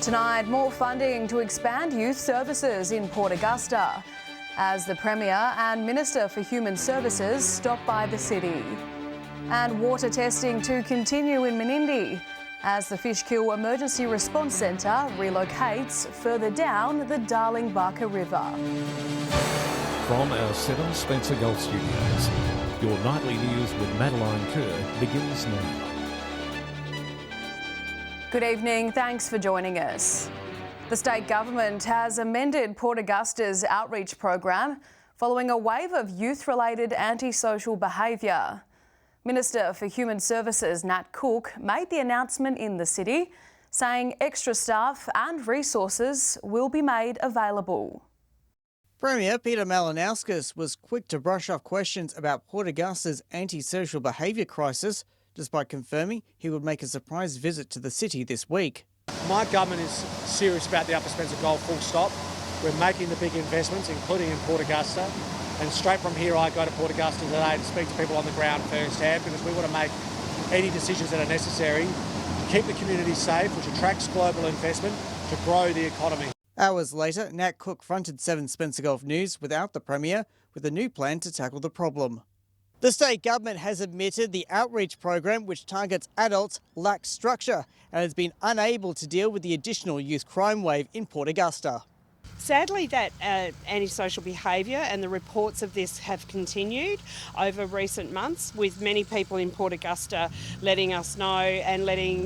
Tonight, more funding to expand youth services in Port Augusta as the Premier and Minister for Human Services stop by the city. And water testing to continue in Menindee as the Fishkill Emergency Response Centre relocates further down the Darling Barker River. From our 7 Spencer Gulf Studios, your nightly news with Madeline Kerr begins now. Good evening, thanks for joining us. The state government has amended Port Augusta's outreach program following a wave of youth-related antisocial behaviour. Minister for Human Services Nat Cook made the announcement in the city, saying extra staff and resources will be made available. Premier Peter Malinauskas was quick to brush off questions about Port Augusta's antisocial behaviour crisis, despite confirming he would make a surprise visit to the city this week. My government is serious about the Upper Spencer Gulf, full stop. We're making the big investments, including in Port Augusta. And straight from here, I go to Port Augusta today to speak to people on the ground firsthand, because we want to make any decisions that are necessary to keep the community safe, which attracts global investment, to grow the economy. Hours later, Nat Cook fronted 7 Spencer Gulf News without the Premier, with a new plan to tackle the problem. The state government has admitted the outreach program, which targets adults, lacks structure and has been unable to deal with the additional youth crime wave in Port Augusta. Sadly, that antisocial behaviour and the reports of this have continued over recent months, with many people in Port Augusta letting us know and letting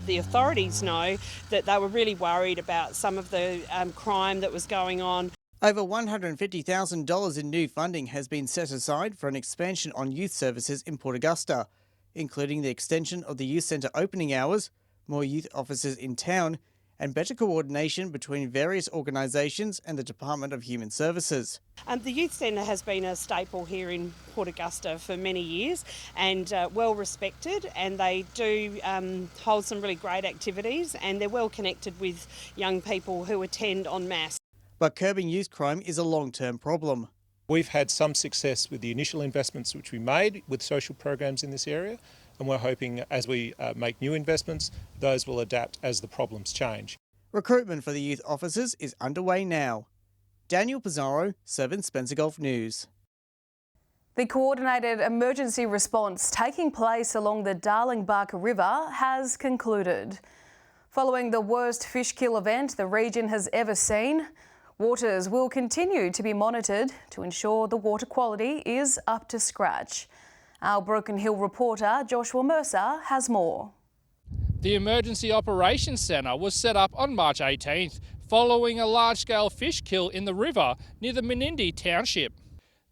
the authorities know that they were really worried about some of the crime that was going on. Over $150,000 in new funding has been set aside for an expansion on youth services in Port Augusta, including the extension of the youth centre opening hours, more youth officers in town, and better coordination between various organisations and the Department of Human Services. The youth centre has been a staple here in Port Augusta for many years and well respected, and they do hold some really great activities, and they're well connected with young people who attend en masse. But curbing youth crime is a long-term problem. We've had some success with the initial investments which we made with social programs in this area, and we're hoping as we make new investments, those will adapt as the problems change. Recruitment for the youth officers is underway now. Daniel Pizarro, 7 Spencer Gulf News. The coordinated emergency response taking place along the Darling Barker River has concluded. Following the worst fish kill event the region has ever seen, waters will continue to be monitored to ensure the water quality is up to scratch. Our Broken Hill reporter Joshua Mercer has more. The Emergency Operations Centre was set up on March 18th following a large-scale fish kill in the river near the Menindee township.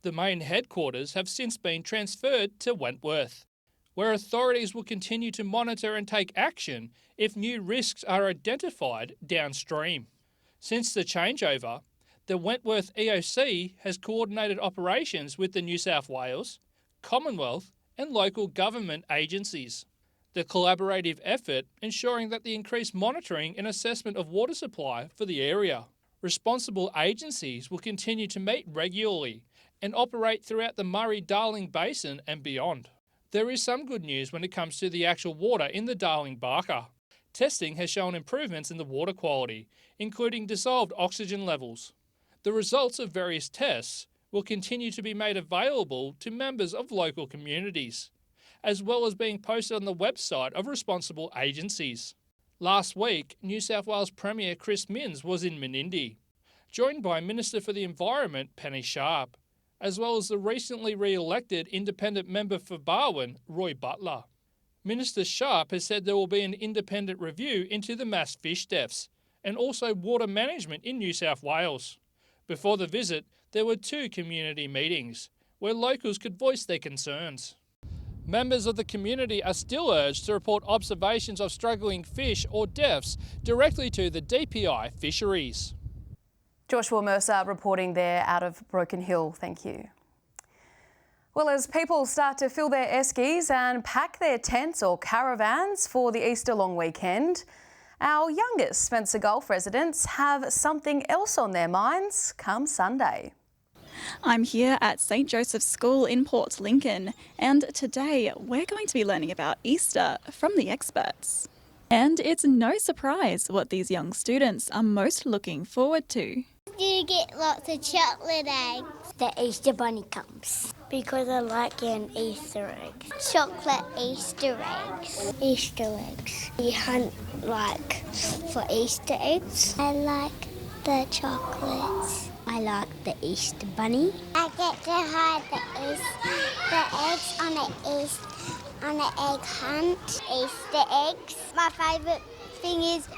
The main headquarters have since been transferred to Wentworth, where authorities will continue to monitor and take action if new risks are identified downstream. Since the changeover, the Wentworth EOC has coordinated operations with the New South Wales, Commonwealth and local government agencies. The collaborative effort ensuring that the increased monitoring and assessment of water supply for the area. Responsible agencies will continue to meet regularly and operate throughout the Murray-Darling Basin and beyond. There is some good news when it comes to the actual water in the Darling Barker. Testing has shown improvements in the water quality, including dissolved oxygen levels. The results of various tests will continue to be made available to members of local communities, as well as being posted on the website of responsible agencies. Last week, New South Wales Premier Chris Minns was in Menindee, joined by Minister for the Environment Penny Sharp, as well as the recently re-elected independent member for Barwon, Roy Butler. Minister Sharp has said there will be an independent review into the mass fish deaths and also water management in New South Wales. Before the visit, there were 2 community meetings where locals could voice their concerns. Members of the community are still urged to report observations of struggling fish or deaths directly to the DPI fisheries. Joshua Mercer reporting there out of Broken Hill. Thank you. Well, as people start to fill their eskies and pack their tents or caravans for the Easter long weekend, our youngest Spencer Gulf residents have something else on their minds come Sunday. I'm here at St Joseph's School in Port Lincoln, and today we're going to be learning about Easter from the experts. And it's no surprise what these young students are most looking forward to. You get lots of chocolate eggs. The Easter Bunny comes. Because I like getting Easter eggs. Chocolate Easter eggs. Easter eggs. You hunt, for Easter eggs. I like the chocolates. I like the Easter Bunny. I get to hide the eggs on an egg hunt. Easter eggs. My favourite thing is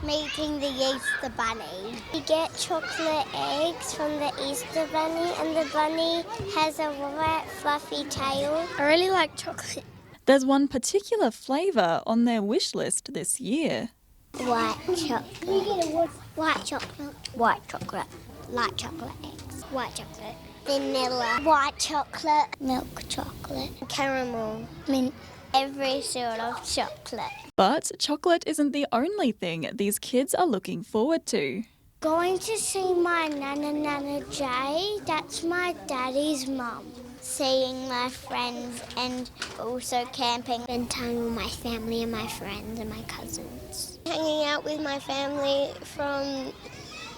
meeting the Easter Bunny. You get chocolate eggs from the Easter Bunny, and the bunny has a white fluffy tail. I really like chocolate. There's one particular flavour on their wish list this year. White chocolate. White chocolate. White chocolate. Light chocolate eggs. White chocolate. Vanilla. White chocolate. Milk chocolate. Caramel. Mint. Every sort of chocolate. But chocolate isn't the only thing these kids are looking forward to. Going to see my Nana Jay, that's my daddy's mum. Seeing my friends and also camping. Spend time with my family and my friends and my cousins. Hanging out with my family from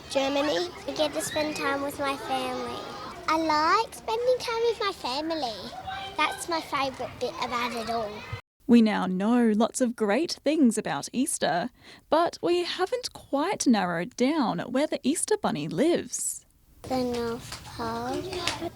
Germany. I get to spend time with my family. I like spending time with my family. That's my favourite bit about it all. We now know lots of great things about Easter, but we haven't quite narrowed down where the Easter Bunny lives. The North Pole.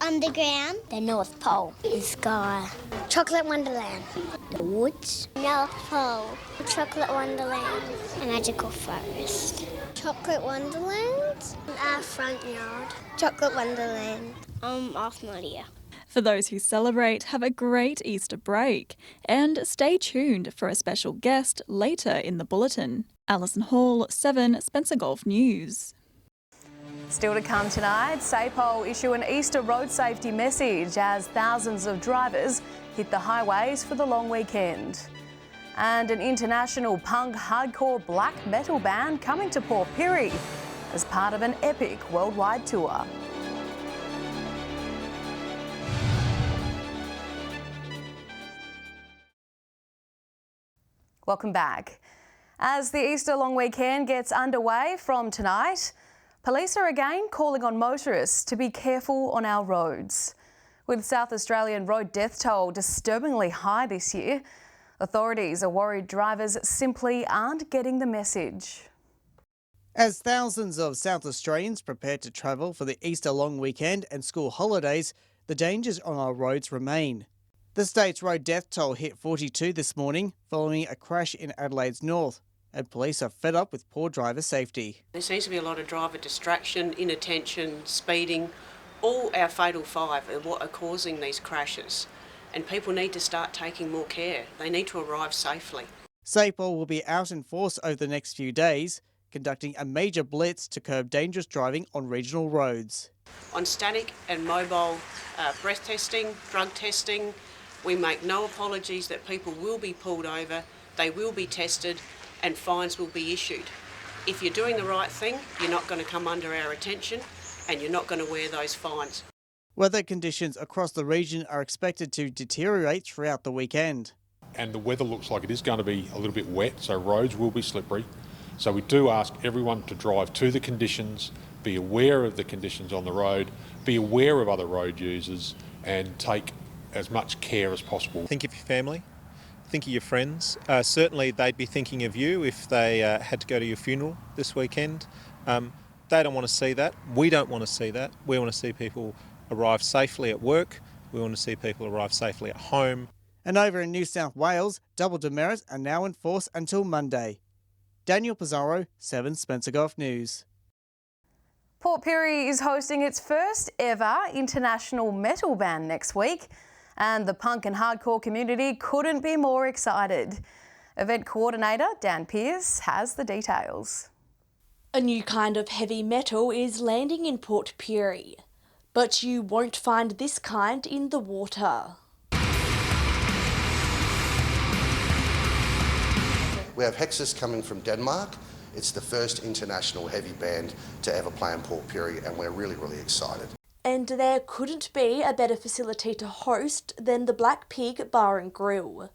Underground. The North Pole. The sky. Chocolate Wonderland. The woods. North Pole. Chocolate Wonderland. A magical forest. Chocolate Wonderland. Our front yard. Chocolate Wonderland. Off Maria. For those who celebrate, have a great Easter break and stay tuned for a special guest later in the bulletin. Alison Hall, 7 Spencer Gulf News. Still to come tonight, SAPOL issue an Easter road safety message as thousands of drivers hit the highways for the long weekend. And an international punk hardcore black metal band coming to Port Pirie as part of an epic worldwide tour. Welcome back. As the Easter long weekend gets underway from tonight, police are again calling on motorists to be careful on our roads. With South Australian road death toll disturbingly high this year, authorities are worried drivers simply aren't getting the message. As thousands of South Australians prepare to travel for the Easter long weekend and school holidays, the dangers on our roads remain. The state's road death toll hit 42 this morning following a crash in Adelaide's north, and police are fed up with poor driver safety. There seems to be a lot of driver distraction, inattention, speeding. All our fatal five are what are causing these crashes, and people need to start taking more care. They need to arrive safely. SAPOL will be out in force over the next few days, conducting a major blitz to curb dangerous driving on regional roads. On static and mobile breath testing, drug testing, we make no apologies that people will be pulled over, they will be tested and fines will be issued. If you're doing the right thing, you're not going to come under our attention and you're not going to wear those fines. Weather conditions across the region are expected to deteriorate throughout the weekend. And the weather looks like it is going to be a little bit wet, so roads will be slippery. So we do ask everyone to drive to the conditions, be aware of the conditions on the road, be aware of other road users and take as much care as possible. Think of your family, think of your friends. Certainly they'd be thinking of you if they had to go to your funeral this weekend. They don't want to see that. We don't want to see that. We want to see people arrive safely at work. We want to see people arrive safely at home. And over in New South Wales, double demerits are now in force until Monday. Daniel Pizarro, 7 Spencer Gulf News. Port Pirie is hosting its first ever international metal band next week, and the punk and hardcore community couldn't be more excited. Event coordinator Dan Pearce has the details. A new kind of heavy metal is landing in Port Pirie, but you won't find this kind in the water. We have Hexus coming from Denmark. It's the first international heavy band to ever play in Port Pirie, and we're really, really excited. And there couldn't be a better facility to host than the Black Pig Bar and Grill.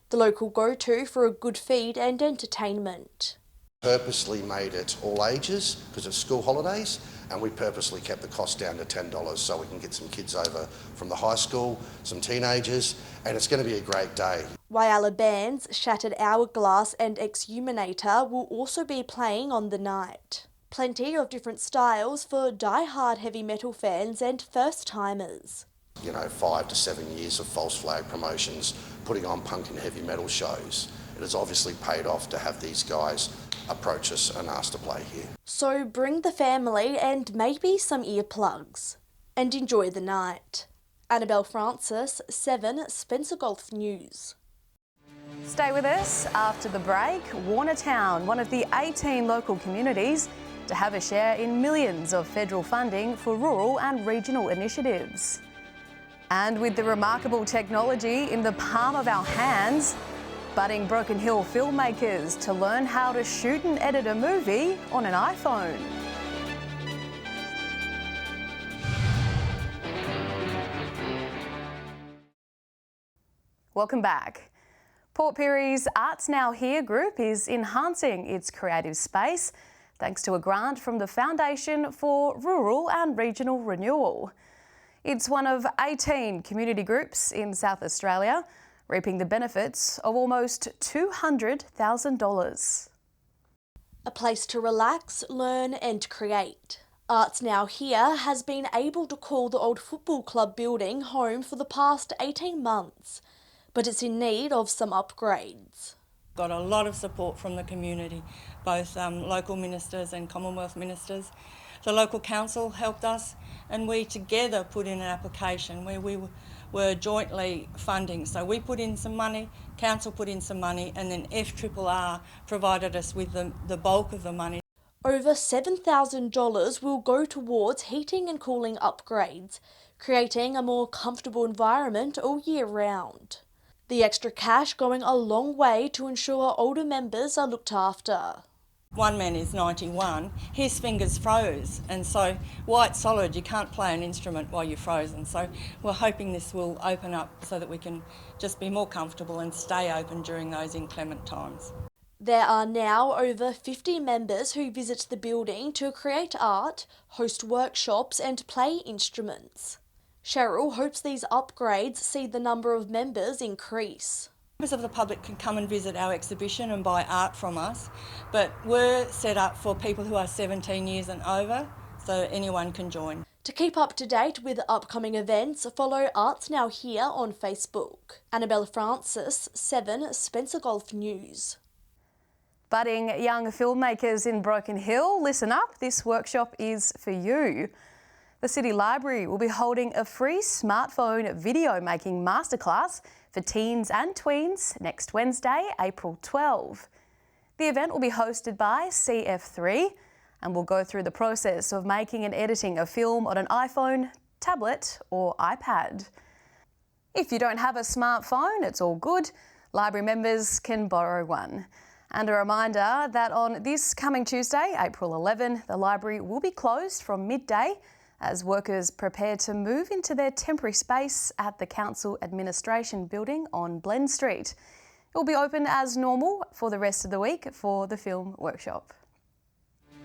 the local go-to for a good feed and entertainment. Purposely made it all ages because it's school holidays, and we purposely kept the cost down to $10 so we can get some kids over from the high school, some teenagers, and it's going to be a great day. Whyalla bands Shattered Hourglass and Exhuminator will also be playing on the night. Plenty of different styles for die-hard heavy metal fans and first-timers. 5 to 7 years of false flag promotions, putting on punk and heavy metal shows. It has obviously paid off to have these guys approach us and ask to play here. So bring the family and maybe some earplugs and enjoy the night. Annabelle Francis, 7 Spencer Golf News. Stay with us after the break. Warnertown, one of the 18 local communities to have a share in millions of federal funding for rural and regional initiatives. And with the remarkable technology in the palm of our hands, budding Broken Hill filmmakers to learn how to shoot and edit a movie on an iPhone. Welcome back. Port Pirie's Arts Now Here group is enhancing its creative space thanks to a grant from the Foundation for Rural and Regional Renewal. It's one of 18 community groups in South Australia, reaping the benefits of almost $200,000. A place to relax, learn and create. Arts Now Here has been able to call the old football club building home for the past 18 months, but it's in need of some upgrades. Got a lot of support from the community, both local ministers and Commonwealth ministers. The local council helped us, and we together put in an application where we were jointly funding. So we put in some money, council put in some money, and then FRRR provided us with the bulk of the money. Over $7,000 will go towards heating and cooling upgrades, creating a more comfortable environment all year round. The extra cash going a long way to ensure older members are looked after. One man is 91, his fingers froze, and so white solid, you can't play an instrument while you're frozen. So we're hoping this will open up so that we can just be more comfortable and stay open during those inclement times. There are now over 50 members who visit the building to create art, host workshops and play instruments. Cheryl hopes these upgrades see the number of members increase. Members of the public can come and visit our exhibition and buy art from us, but we're set up for people who are 17 years and over, so anyone can join. To keep up to date with upcoming events, follow Arts Now Here on Facebook. Annabelle Francis, 7 Spencer Golf News. Budding young filmmakers in Broken Hill, listen up, this workshop is for you. The City Library will be holding a free smartphone video making masterclass for teens and tweens next Wednesday, April 12. The event will be hosted by CF3 and will go through the process of making and editing a film on an iPhone, tablet or iPad. If you don't have a smartphone, it's all good. Library members can borrow one. And a reminder that on this coming Tuesday, April 11, the library will be closed from midday as workers prepare to move into their temporary space at the Council Administration Building on Blend Street. It will be open as normal for the rest of the week for the film workshop.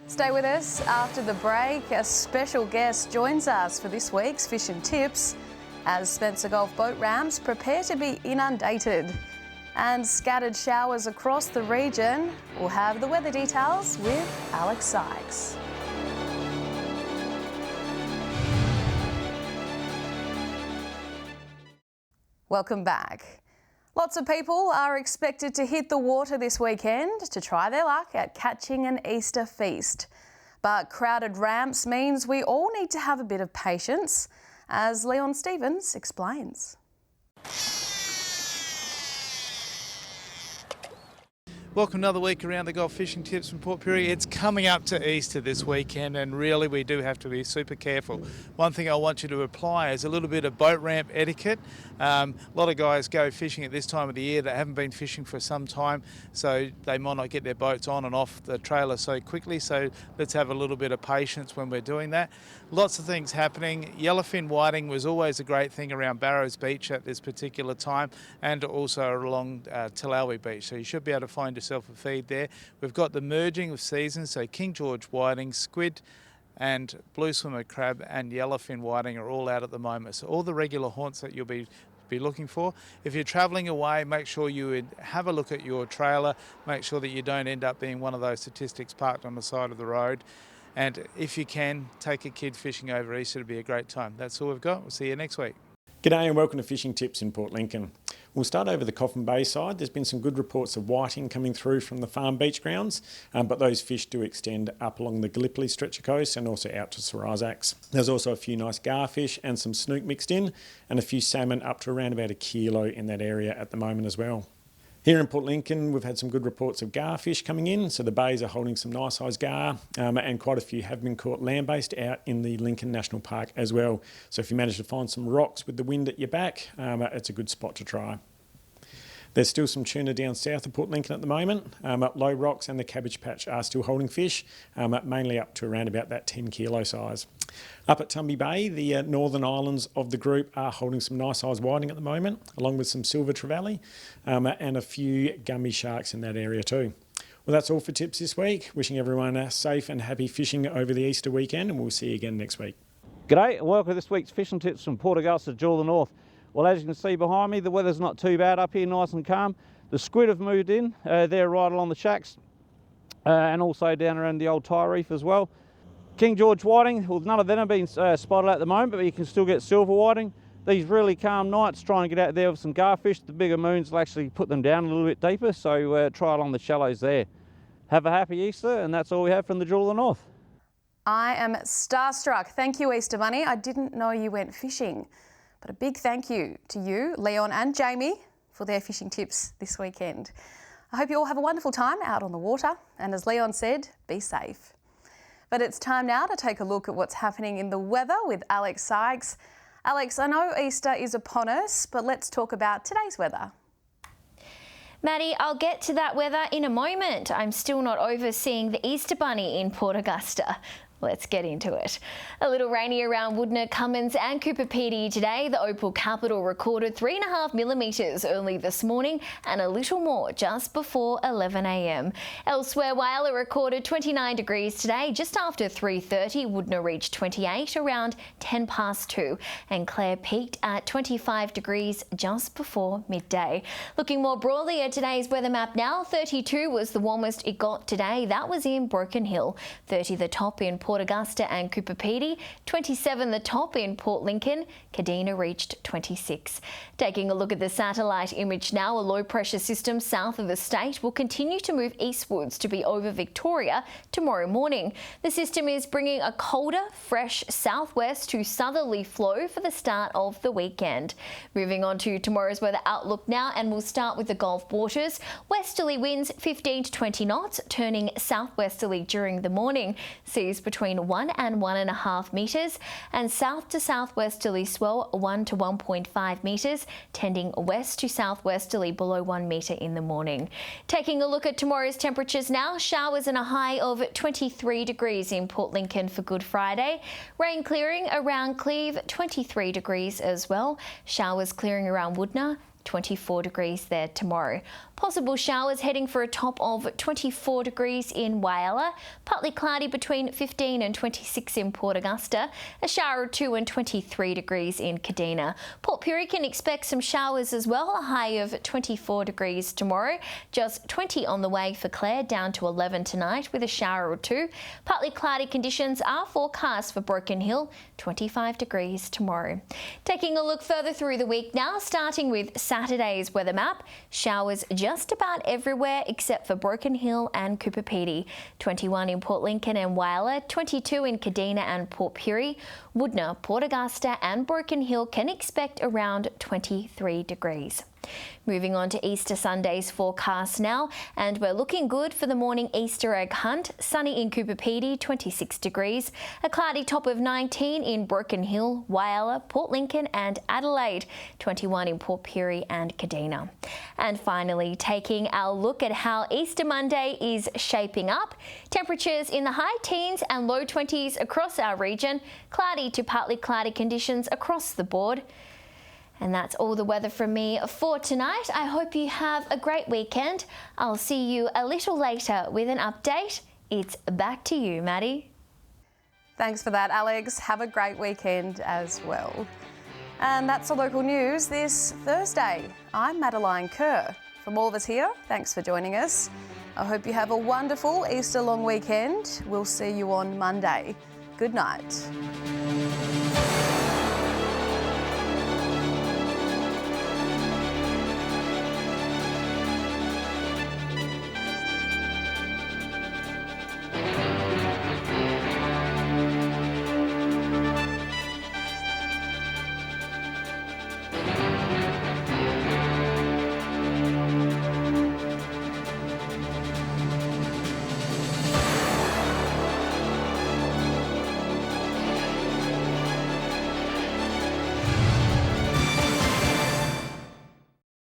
Stay with us after the break. A special guest joins us for this week's Fish and Tips as Spencer Golf boat ramps prepare to be inundated. And scattered showers across the region. We'll have the weather details with Alex Sykes. Welcome back. Lots of people are expected to hit the water this weekend to try their luck at catching an Easter feast. But crowded ramps means we all need to have a bit of patience, as Leon Stevens explains. Welcome another week around the Gulf Fishing Tips from Port Pirie. It's coming up to Easter this weekend, and really we do have to be super careful. One thing I want you to apply is a little bit of boat ramp etiquette. A lot of guys go fishing at this time of the year that haven't been fishing for some time, so they might not get their boats on and off the trailer so quickly, so let's have a little bit of patience when we're doing that. Lots of things happening. Yellowfin whiting was always a great thing around Barrows Beach at this particular time, and also along Talawi Beach, so you should be able to find yourself a feed there. We've got the merging of seasons, so King George whiting, squid and blue swimmer crab and yellowfin whiting are all out at the moment, so all the regular haunts that you'll be looking for. If you're travelling away, make sure you have a look at your trailer, make sure that you don't end up being one of those statistics parked on the side of the road, and if you can, take a kid fishing over Easter. It'll be a great time. That's all we've got. We'll see you next week. G'day and welcome to Fishing Tips in Port Lincoln. We'll start over the Coffin Bay side. There's been some good reports of whiting coming through from the farm beach grounds, but those fish do extend up along the Gallipoli stretch of coast and also out to Sarazaks. There's also a few nice garfish and some snook mixed in, and a few salmon up to around about 1 kilo in that area at the moment as well. Here in Port Lincoln, we've had some good reports of garfish coming in, so the bays are holding some nice sized gar, and quite a few have been caught land-based out in the Lincoln National Park as well. So if you manage to find some rocks with the wind at your back, it's a good spot to try. There's still some tuna down south of Port Lincoln at the moment. Low Rocks and the Cabbage Patch are still holding fish, mainly up to around about that 10 kilo size. Up at Tumby Bay, the northern islands of the group are holding some nice sized whiting at the moment, along with some silver trevally, and a few gummy sharks in that area too. Well, that's all for tips this week. Wishing everyone a safe and happy fishing over the Easter weekend, and we'll see you again next week. G'day and welcome to this week's Fishing Tips from Port Augusta, Jewel the North. Well, as you can see behind me, the weather's not too bad up here, nice and calm. The squid have moved in, they're right along the shacks, and also down around the old Tye Reef as well. King George whiting, well, none of them have been spotted at the moment, but you can still get silver whiting. These really calm nights, try and get out there with some garfish. The bigger moons will actually put them down a little bit deeper, so try along the shallows there. Have a happy Easter, and that's all we have from the Jewel of the North. I am starstruck. Thank you, Easter Bunny. I didn't know you went fishing. But a big thank you to you, Leon and Jamie, for their fishing tips this weekend. I hope you all have a wonderful time out on the water, and as Leon said, be safe. But it's time now to take a look at what's happening in the weather with Alex Sykes. Alex, I know Easter is upon us, but let's talk about today's weather. Maddie, I'll get to that weather in a moment. I'm still not over seeing the Easter Bunny in Port Augusta. Let's get into it. A little rainy around Woodner, Cummins and Cooper Pirie today. The Opal capital recorded 3.5 millimetres early this morning and a little more just before 11 a.m. Elsewhere, Whyalla recorded 29 degrees today just after 3:30. Woodner reached 28 around 10 past 2 and Clare peaked at 25 degrees just before midday. Looking more broadly at today's weather map now, 32 was the warmest it got today. That was in Broken Hill. 30 the top in Port Augusta and Cooper Pirie, 27 the top in Port Lincoln. Kadina reached 26. Taking a look at the satellite image now, a low pressure system south of the state will continue to move eastwards to be over Victoria tomorrow morning. The system is bringing a colder, fresh southwest to southerly flow for the start of the weekend. Moving on to tomorrow's weather outlook now, and we'll start with the Gulf waters. Westerly winds 15 to 20 knots, turning southwesterly during the morning. Seas between 1 and 1.5 metres, and south to southwesterly swell 1 to 1.5 metres, tending west to southwesterly below 1 metre in the morning. Taking a look at tomorrow's temperatures now, showers and a high of 23 degrees in Port Lincoln for Good Friday. Rain clearing around Cleve, 23 degrees as well. Showers clearing around Woodner, 24 degrees there tomorrow. Possible showers heading for a top of 24 degrees in Whyalla. Partly cloudy between 15 and 26 in Port Augusta. A shower or two and 23 degrees in Kadina. Port Pirie can expect some showers as well. A high of 24 degrees tomorrow. Just 20 on the way for Clare, down to 11 tonight with a shower or two. Partly cloudy conditions are forecast for Broken Hill. 25 degrees tomorrow. Taking a look further through the week now, starting with Saturday's weather map. Showers just about everywhere except for Broken Hill and Cooper Pirie. 21 in Port Lincoln and Whyalla, 22 in Kadina and Port Pirie. Woodner, Port Augusta and Broken Hill can expect around 23 degrees. Moving on to Easter Sunday's forecast now, and we're looking good for the morning Easter egg hunt. Sunny in Cooper Pirie, 26 degrees. A cloudy top of 19 in Broken Hill, Whyalla, Port Lincoln and Adelaide. 21 in Port Pirie and Kadina. And finally, taking our look at how Easter Monday is shaping up. Temperatures in the high teens and low 20s across our region. Cloudy to partly cloudy conditions across the board. And that's all the weather from me for tonight. I hope you have a great weekend. I'll see you a little later with an update. It's back to you, Maddie. Thanks for that, Alex. Have a great weekend as well. And that's the local news this Thursday. I'm Madeline Kerr. From all of us here, thanks for joining us. I hope you have a wonderful Easter long weekend. We'll see you on Monday. Good night.